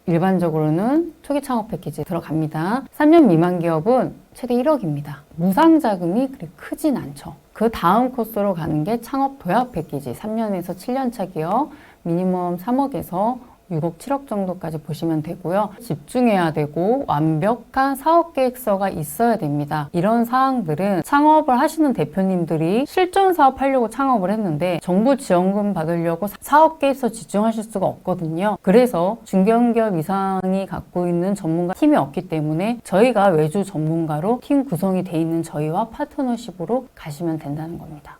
일반적으로는 초기 창업 패키지 들어갑니다. 3년 미만 기업은 최대 1억입니다. 무상 자금이 그리 크진 않죠. 그 다음 코스로 가는 게 창업 도약 패키지. 3년에서 7년차 기업 미니멈 3억에서 6억, 7억 정도까지 보시면 되고요. 집중해야 되고 완벽한 사업 계획서가 있어야 됩니다. 이런 사항들은 창업을 하시는 대표님들이 실전 사업 하려고 창업을 했는데 정부 지원금 받으려고 사업 계획서 집중하실 수가 없거든요. 그래서 중견기업 이상이 갖고 있는 전문가 팀이 없기 때문에 저희가 외주 전문가로 팀 구성이 돼 있는 저희와 파트너십으로 가시면 된다는 겁니다.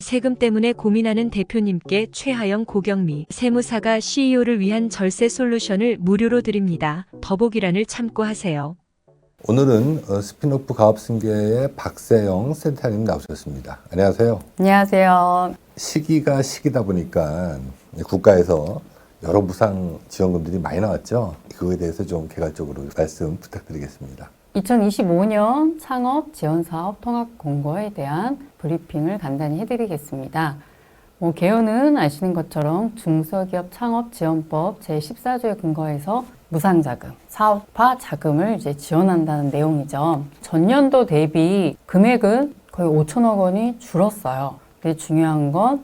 세금 때문에 고민하는 대표님께 최하영 고경미 세무사가 CEO를 위한 절세 솔루션을 무료로 드립니다. 더보기란을 참고하세요. 오늘은 스피노프 가업승계의 박세영 센터님 나오셨습니다. 안녕하세요. 안녕하세요. 시기가 시기다 보니까 국가에서 여러 무상 지원금들이 많이 나왔죠. 그거에 대해서 좀 개괄적으로 말씀 부탁드리겠습니다. 2025년 창업 지원 사업 통합 공고에 대한 브리핑을 간단히 해드리겠습니다. 개요는 아시는 것처럼 중소기업 창업 지원법 제14조에 근거해서 무상자금, 사업화 자금을 이제 지원한다는 내용이죠. 전년도 대비 금액은 거의 5천억 원이 줄었어요. 근데 중요한 건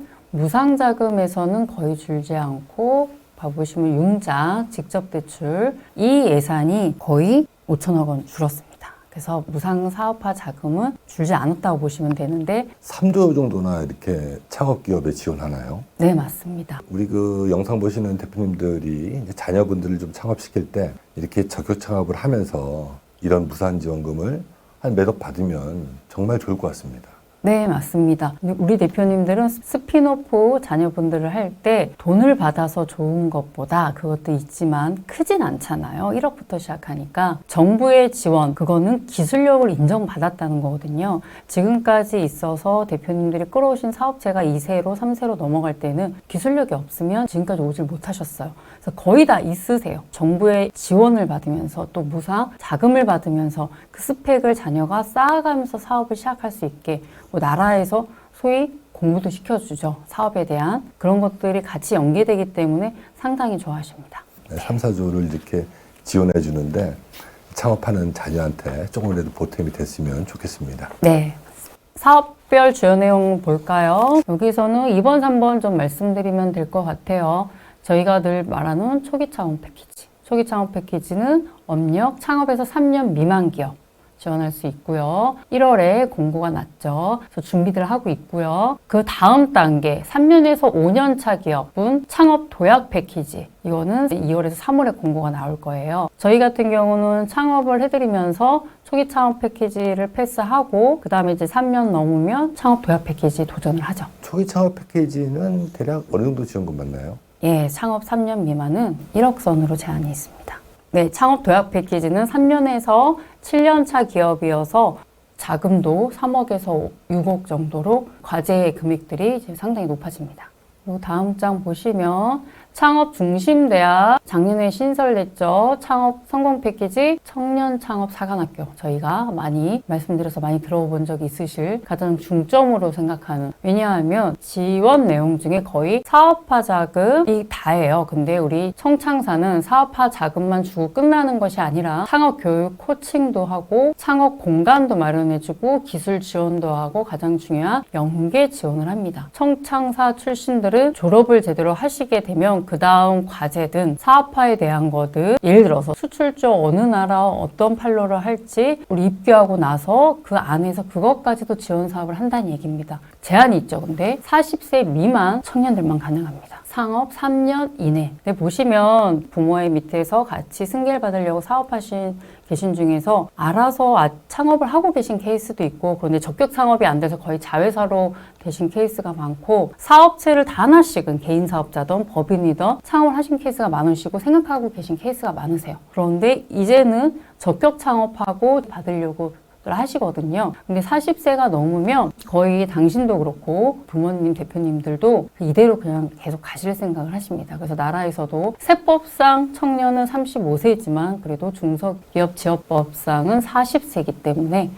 무상자금에서는 거의 줄지 않고 봐보시면 융자, 직접대출 이 예산이 거의 5천억 원 줄었습니다. 그래서 무상사업화 자금은 줄지 않았다고 보시면 되는데 3조 정도나 이렇게 창업기업에 지원하나요? 네, 맞습니다. 우리 그 영상 보시는 대표님들이 이제 자녀분들을 좀 창업시킬 때 이렇게 적극 창업을 하면서 이런 무상 지원금을 한 몇 억 받으면 정말 좋을 것 같습니다. 네, 맞습니다. 우리 대표님들은 스피노프 자녀분들을 할 때 돈을 받아서 좋은 것보다 그것도 있지만 크진 않잖아요. 1억부터 시작하니까. 정부의 지원, 그거는 기술력을 인정받았다는 거거든요. 지금까지 있어서 대표님들이 끌어오신 사업체가 2세로, 3세로 넘어갈 때는 기술력이 없으면 지금까지 오질 못하셨어요. 그래서 거의 다 있으세요. 정부의 지원을 받으면서 또 무상 자금을 받으면서 그 스펙을 자녀가 쌓아가면서 사업을 시작할 수 있게 나라에서 소위 공부도 시켜주죠. 사업에 대한 그런 것들이 같이 연계되기 때문에 상당히 좋아하십니다. 3, 4조를 이렇게 지원해 주는데 창업하는 자녀한테 조금이라도 보탬이 됐으면 좋겠습니다. 네. 사업별 주요 내용 볼까요? 여기서는 2번, 3번 좀 말씀드리면 될 것 같아요. 저희가 늘 말하는 초기 창업 패키지. 초기 창업 패키지는 업력 창업에서 3년 미만 기업 지원할 수 있고요. 1월에 공고가 났죠. 그래서 준비들 하고 있고요. 그 다음 단계 3년에서 5년 차 기업은 창업 도약 패키지. 이거는 2월에서 3월에 공고가 나올 거예요. 저희 같은 경우는 창업을 해드리면서 초기 창업 패키지를 패스하고 그 다음에 이제 3년 넘으면 창업 도약 패키지 도전을 하죠. 초기 창업 패키지는 대략 어느 정도 지원금 받나요? 예, 창업 3년 미만은 1억 선으로 제한이 있습니다. 네, 창업 도약 패키지는 3년에서 7년 차 기업이어서 자금도 3억에서 6억 정도로 과제 금액들이 이제 상당히 높아집니다. 그리고 다음 장 보시면 창업 중심 대학 작년에 신설됐죠. 창업 성공 패키지 청년 창업 사관학교 저희가 많이 말씀드려서 많이 들어본 적이 있으실 가장 중점으로 생각하는 왜냐하면 지원 내용 중에 거의 사업화 자금이 다예요. 근데 우리 청창사는 사업화 자금만 주고 끝나는 것이 아니라 창업 교육 코칭도 하고 창업 공간도 마련해주고 기술 지원도 하고 가장 중요한 연계 지원을 합니다. 청창사 출신들은 졸업을 제대로 하시게 되면 그 다음 과제든 사업화에 대한 거든 예를 들어서 수출조 어느 나라 어떤 판로를 할지 우리 입교하고 나서 그 안에서 그것까지도 지원 사업을 한다는 얘기입니다. 제한이 있죠. 근데 40세 미만 청년들만 가능합니다. 창업 3년 이내. 근데 보시면 부모의 밑에서 같이 승계를 받으려고 사업하신 계신 중에서 알아서 창업을 하고 계신 케이스도 있고 그런데 적격 창업이 안 돼서 거의 자회사로 되신 케이스가 많고 사업체를 다 하나씩은 개인 사업자든 법인이든 창업을 하신 케이스가 많으시고 생각하고 계신 케이스가 많으세요. 그런데 이제는 적격 창업하고 받으려고 하시거든요. 근데 40세가 넘으면 거의 당신도 그렇고 부모님, 대표님들도 이대로 그냥 계속 가실 생각을 하십니다. 그래서 나라에서도 세법상 청년은 35세지만 그래도 중소기업 지원법상은 40세이기 때문에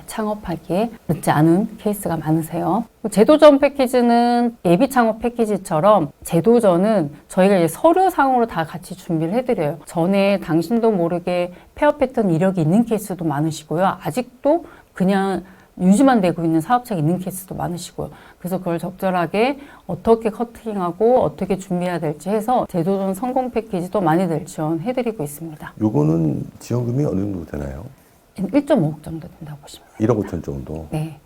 창업하기에 늦지 않은 케이스가 많으세요. 제도전 패키지는 예비 창업 패키지처럼 제도전은 저희가 이제 서류상으로 다 같이 준비를 해드려요. 전에 당신도 모르게 폐업했던 이력이 있는 케이스도 많으시고요. 아직도 그냥 유지만 되고 있는 사업체가 있는 케이스도 많으시고요. 그래서 그걸 적절하게 어떻게 커팅하고 어떻게 준비해야 될지 해서 제도전 성공 패키지도 많이들 지원해드리고 있습니다. 요거는 지원금이 어느 정도 되나요? 1.5억 정도 된다고 보시면 돼요. 1억 5천 정도. 네.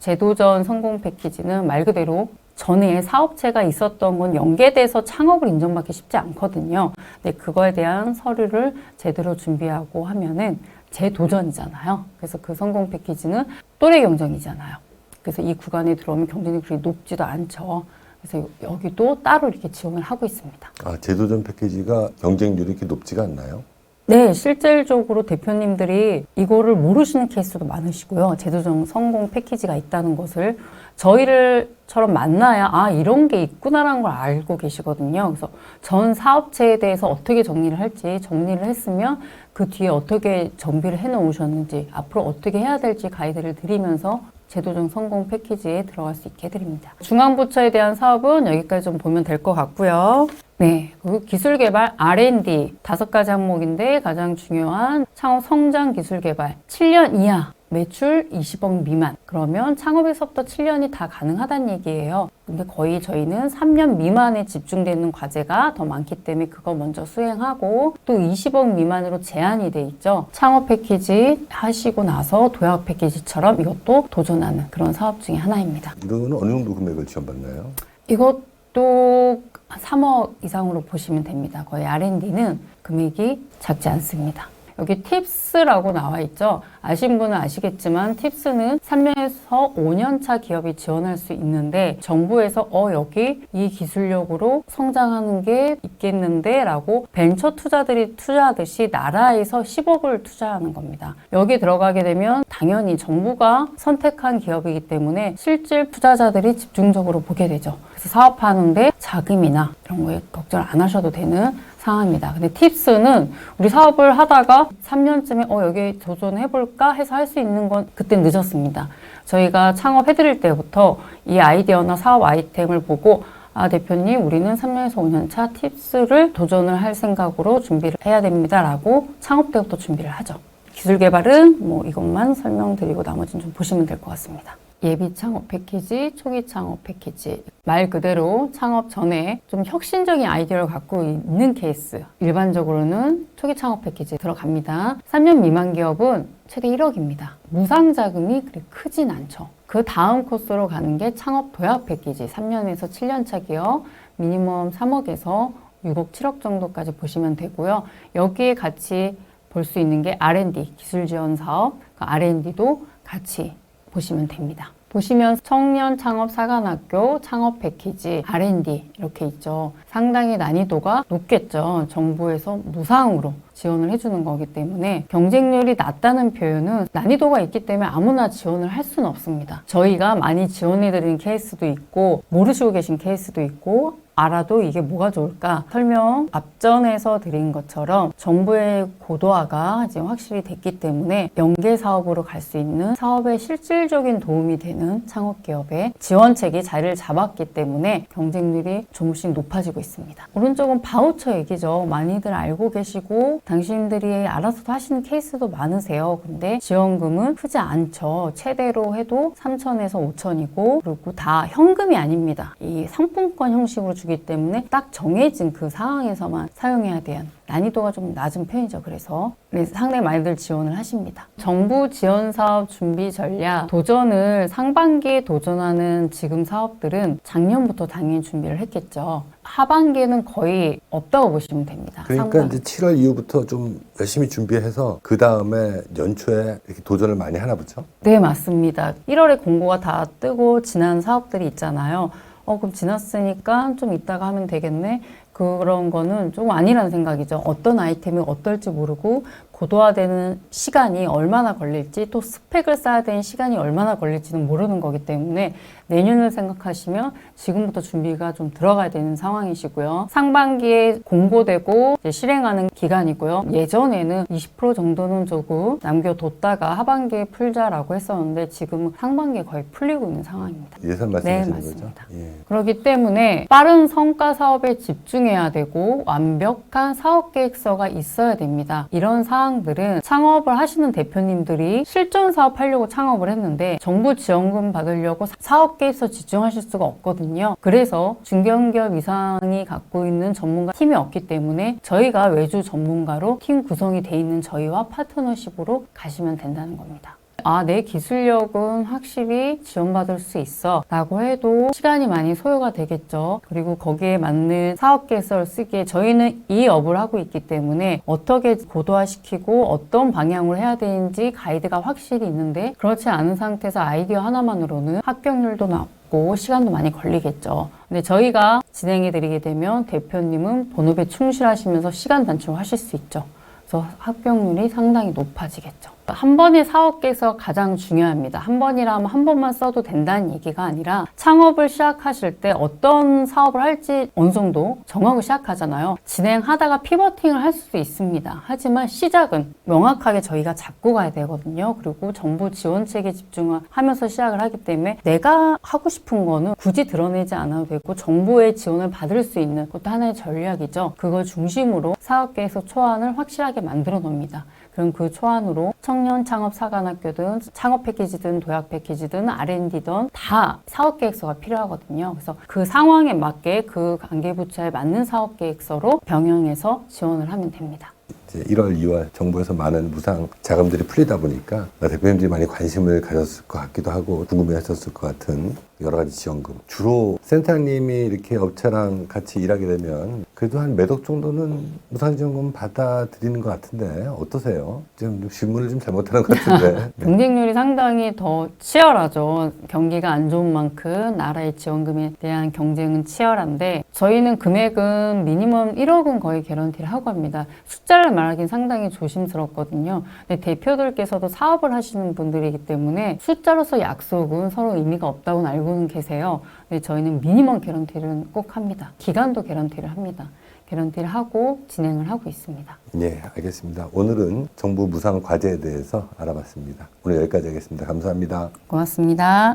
제도전 성공 패키지는 말 그대로 전에 사업체가 있었던 건 연계돼서 창업을 인정받기 쉽지 않거든요. 근데 그거에 대한 서류를 제대로 준비하고 하면은 재도전이잖아요. 그래서 그 성공 패키지는 또래 경쟁이잖아요. 그래서 이 구간에 들어오면 경쟁이 그렇게 높지도 않죠. 그래서 여기도 따로 이렇게 지원을 하고 있습니다. 아, 제도전 패키지가 경쟁률이 이렇게 높지가 않나요? 네, 실질적으로 대표님들이 이거를 모르시는 케이스도 많으시고요. 제도전 성공 패키지가 있다는 것을 저희를처럼 만나야 이런 게 있구나라는 걸 알고 계시거든요. 그래서 전 사업체에 대해서 어떻게 정리를 할지 정리를 했으면 그 뒤에 어떻게 정비를 해 놓으셨는지 앞으로 어떻게 해야 될지 가이드를 드리면서 제도전 성공 패키지에 들어갈 수 있게 해드립니다. 중앙부처에 대한 사업은 여기까지 좀 보면 될 것 같고요. 네, 그리고 기술개발 R&D 5가지 항목인데 가장 중요한 창업 성장 기술개발 7년 이하 매출 20억 미만 그러면 창업에서부터 7년이 다 가능하다는 얘기예요. 근데 거의 저희는 3년 미만에 집중되는 과제가 더 많기 때문에 그거 먼저 수행하고 또 20억 미만으로 제한이 돼 있죠. 창업 패키지 하시고 나서 도약 패키지처럼 이것도 도전하는 그런 사업 중에 하나입니다. 이거는 어느 정도 금액을 지원받나요? 이것도 3억 이상으로 보시면 됩니다. 거의 R&D는 금액이 작지 않습니다. 여기 팁스라고 나와 있죠. 아신 분은 아시겠지만 팁스는 3년에서 5년차 기업이 지원할 수 있는데 정부에서 여기 이 기술력으로 성장하는 게 있겠는데 라고 벤처 투자들이 투자하듯이 나라에서 10억을 투자하는 겁니다. 여기 들어가게 되면 당연히 정부가 선택한 기업이기 때문에 실질 투자자들이 집중적으로 보게 되죠. 그래서 사업하는데 자금이나 이런 거에 걱정 안 하셔도 되는 상황입니다. 근데 팁스는 우리 사업을 하다가 3년쯤에 여기 도전해볼까 해서 할 수 있는 건 그때 늦었습니다. 저희가 창업해드릴 때부터 이 아이디어나 사업 아이템을 보고 대표님 우리는 3년에서 5년 차 팁스를 도전을 할 생각으로 준비를 해야 됩니다 라고 창업 때부터 준비를 하죠. 기술 개발은 이것만 설명드리고 나머지는 좀 보시면 될 것 같습니다. 예비 창업 패키지, 초기 창업 패키지. 말 그대로 창업 전에 좀 혁신적인 아이디어를 갖고 있는 케이스. 일반적으로는 초기 창업 패키지에 들어갑니다. 3년 미만 기업은 최대 1억입니다. 무상 자금이 그리 크진 않죠. 그 다음 코스로 가는 게 창업 도약 패키지. 3년에서 7년차 기업 미니멈 3억에서 6억, 7억 정도까지 보시면 되고요. 여기에 같이 볼 수 있는 게 R&D, 기술 지원 사업. R&D도 같이 보시면 됩니다. 보시면 청년 창업 사관학교 창업 패키지 R&D 이렇게 있죠. 상당히 난이도가 높겠죠. 정부에서 무상으로 지원을 해주는 거기 때문에 경쟁률이 낮다는 표현은 난이도가 있기 때문에 아무나 지원을 할 수는 없습니다. 저희가 많이 지원해드리는 케이스도 있고 모르시고 계신 케이스도 있고 알아도 이게 뭐가 좋을까? 설명 앞전에서 드린 것처럼 정부의 고도화가 지금 확실히 됐기 때문에 연계 사업으로 갈 수 있는 사업에 실질적인 도움이 되는 창업기업의 지원책이 자리를 잡았기 때문에 경쟁률이 조금씩 높아지고 있습니다. 오른쪽은 바우처 얘기죠. 많이들 알고 계시고 당신들이 알아서도 하시는 케이스도 많으세요. 근데 지원금은 크지 않죠. 최대로 해도 3천에서 5천이고 그리고 다 현금이 아닙니다. 이 상품권 형식으로 주기 때문에 딱 정해진 그 상황에서만 사용해야 되는 난이도가 좀 낮은 편이죠. 그래서 상당히 많이들 지원을 하십니다. 정부 지원 사업 준비 전략 도전을 상반기에 도전하는 지금 사업들은 작년부터 당연히 준비를 했겠죠. 하반기에는 거의 없다고 보시면 됩니다. 그러니까 이제 7월 이후부터 좀 열심히 준비해서 그 다음에 연초에 이렇게 도전을 많이 하나 보죠? 네, 맞습니다. 1월에 공고가 다 뜨고 지난 사업들이 있잖아요. 그럼 지났으니까 좀 이따가 하면 되겠네. 그런 거는 조금 아니라는 생각이죠. 어떤 아이템이 어떨지 모르고 고도화되는 시간이 얼마나 걸릴지 또 스펙을 쌓아야 되는 시간이 얼마나 걸릴지는 모르는 거기 때문에 내년을 생각하시면 지금부터 준비가 좀 들어가야 되는 상황이시고요. 상반기에 공고되고 이제 실행하는 기간이고요. 예전에는 20% 정도는 조금 남겨뒀다가 하반기에 풀자라고 했었는데 지금은 상반기에 거의 풀리고 있는 상황입니다. 예산 네, 말씀하시는 맞습니다. 거죠? 예. 그렇기 때문에 빠른 성과 사업에 집중해야 되고 완벽한 사업 계획서가 있어야 됩니다. 이런 사항들은 창업을 하시는 대표님들이 실전 사업 하려고 창업을 했는데 정부 지원금 받으려고 사업 계획서 집중하실 수가 없거든요. 그래서 중견기업 이상이 갖고 있는 전문가 팀이 없기 때문에 저희가 외주 전문가로 팀 구성이 돼 있는 저희와 파트너십으로 가시면 된다는 겁니다. 아, 내 기술력은 확실히 지원받을 수 있어 라고 해도 시간이 많이 소요가 되겠죠. 그리고 거기에 맞는 사업 계획서를 쓰기에 저희는 이 업을 하고 있기 때문에 어떻게 고도화시키고 어떤 방향으로 해야 되는지 가이드가 확실히 있는데 그렇지 않은 상태에서 아이디어 하나만으로는 합격률도 낮고 시간도 많이 걸리겠죠. 근데 저희가 진행해 드리게 되면 대표님은 본업에 충실하시면서 시간 단축을 하실 수 있죠. 그래서 합격률이 상당히 높아지겠죠. 한 번의 사업 계획서가 가장 중요합니다. 한 번이라면 한 번만 써도 된다는 얘기가 아니라 창업을 시작하실 때 어떤 사업을 할지 어느 정도 정하고 시작하잖아요. 진행하다가 피버팅을 할 수도 있습니다. 하지만 시작은 명확하게 저희가 잡고 가야 되거든요. 그리고 정부 지원책에 집중하면서 시작을 하기 때문에 내가 하고 싶은 거는 굳이 드러내지 않아도 되고 정부의 지원을 받을 수 있는 것도 하나의 전략이죠. 그걸 중심으로 사업계획서 초안을 확실하게 만들어 놓습니다. 그럼 그 초안으로 청년 창업 사관학교든 창업 패키지든 도약 패키지든 R&D든 다 사업 계획서가 필요하거든요. 그래서 그 상황에 맞게 그 관계부처에 맞는 사업 계획서로 병행해서 지원을 하면 됩니다. 이제 1월, 2월 정부에서 많은 무상 자금들이 풀리다 보니까 대표님들이 많이 관심을 가졌을 것 같기도 하고 궁금해하셨을 것 같은 여러 가지 지원금. 주로 센터장님이 이렇게 업체랑 같이 일하게 되면 그래도 한 몇 억 정도는 무상 지원금 받아들이는 것 같은데 어떠세요? 지금 질문을 좀 잘못하는 것 같은데. 네. 경쟁률이 상당히 더 치열하죠. 경기가 안 좋은 만큼 나라의 지원금에 대한 경쟁은 치열한데 저희는 금액은 미니멈 1억은 거의 개런티를 하고 합니다. 숫자를 말하기는 상당히 조심스럽거든요. 근데 대표들께서도 사업을 하시는 분들이기 때문에 숫자로서 약속은 서로 의미가 없다고는 알고는 계세요. 근데 저희는 미니멈 개런티를 꼭 합니다. 기간도 개런티를 합니다. 개런티를 하고 진행을 하고 있습니다. 네, 알겠습니다. 오늘은 정부 무상 과제에 대해서 알아봤습니다. 오늘 여기까지 하겠습니다. 감사합니다. 고맙습니다.